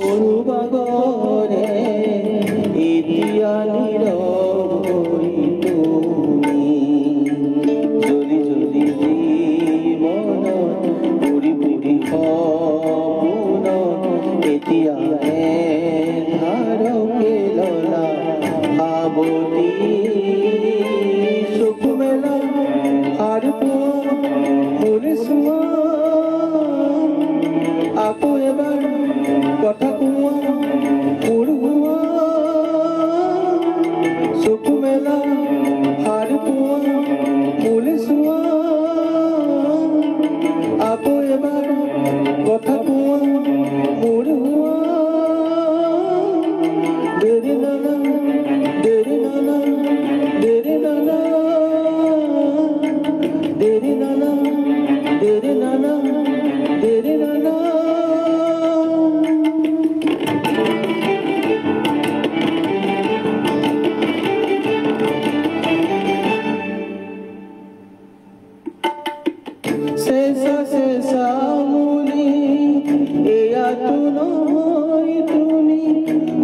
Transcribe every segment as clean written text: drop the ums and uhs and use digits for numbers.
সুবাগৰে এতিয়া নীৰব হই তুমি জলি জলি জীবন পুৰি পুৰি সপোন এতিয়া ধাৰকে ললা আৱতী চকু মেলা আৰু মোৰ চোৱা আকৌ এবাৰ কথা কোৱা মোৰ হোৱা চকু মেলা আৰু মোৰ চোৱা আকৌ এবাৰ কথা কোৱা মোৰ হোৱা দেৰি নানা দেৰি নানা দেৰি নানা দেৰি নানা দেৰি নানা দেৰি নানা শেষা শেষা মুনি এয়া তো নহয় তুমি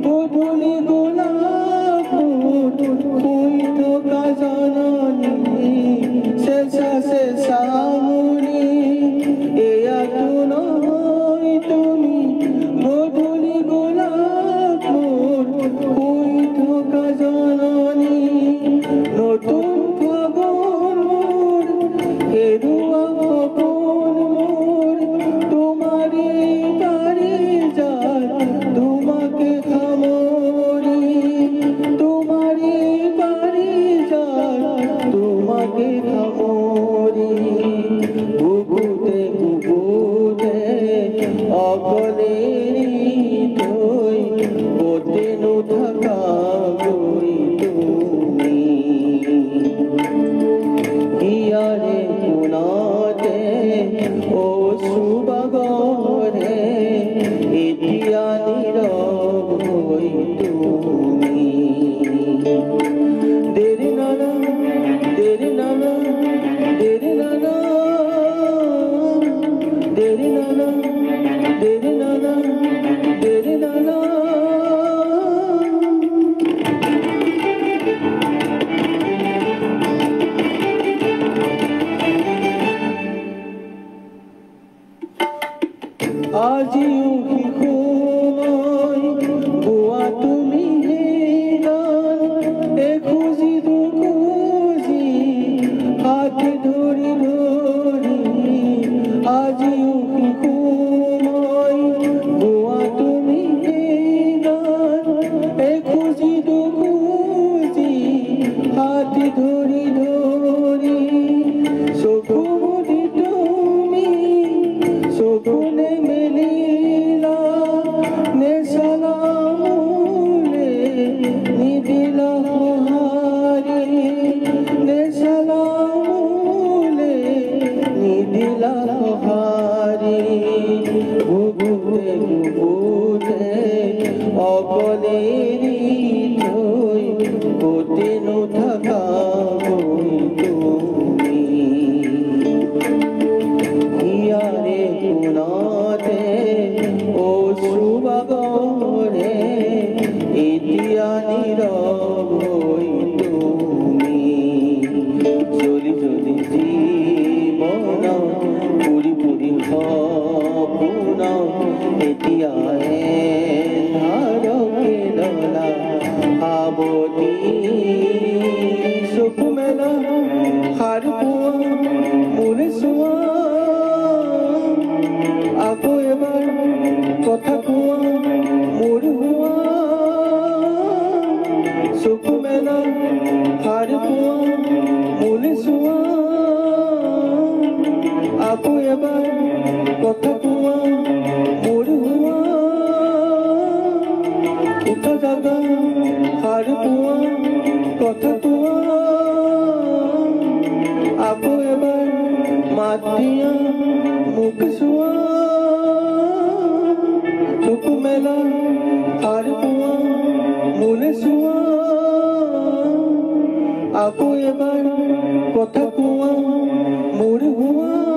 গধূলি গোলাপ শুই থকা জননী শেষা শেষা মুনি এয়া তো নহয় তুমি গধূলি গোলাপ শুই থকা জননী নতুন ফাগুন মোৰ হেৰুৱা সপোন মোৰ তোমাৰে পাৰি যায় তোমাকে সামৰি তোমাৰে পাৰি যায় তোমাকে সামৰি বুকুতে বুকুতে অকলে থৈ কতে নুথকা গৈ তুমি ইয়াৰে কোণতে ও সুবাগৰে এতিয়া নীৰৱ হৈ তুমি দেৰি নানা দেৰি নানা দেৰি নানা দেৰি নানা দেৰি নানা দেৰি নানা আজিও শিশুময় গোৱা তুমি গান এখুজি দুখুজি হাত ধৰি ধৰি আজিও শিশুময় গোৱা তুমি গান এখুজি দুখুজি হাত ধৰি ধৰি চকু মুদি তুমি চকুনে মেলিলা নেচালা মোলে নিদিলা সঁহাৰি নেচালা মোলে নিদিলা সঁহাৰি বুকুতে বুকুতে অকলে থৈ কতে নুথকা হৈ তুমি ইয়াৰে কোণতে ও সুবাগৰে এতিয়া নীৰৱ হৈ তুমি জলি জলি জীবন পুৰি পুৰি সপোন এতিয়া ধাৰকে ললা আৱতী চকু মেলা সাৰ পোৱা মোৰ চোৱা আকৌ এবাৰ কথা কোৱা মোৰ হোৱা চকু মেলা সাৰ পোৱা মোৰ চোৱা আকৌ এবাৰ কথা কোৱা মোৰ হোৱা উঠা জাগা সাৰ পোৱা কথা কোৱা আকৌ এবাৰ মাত দিয়া মুখ চোৱা চকু মেলা সাৰ পোৱা মোৰ চোৱা আকৌ এবাৰ কথা কোৱা মোৰ হোৱা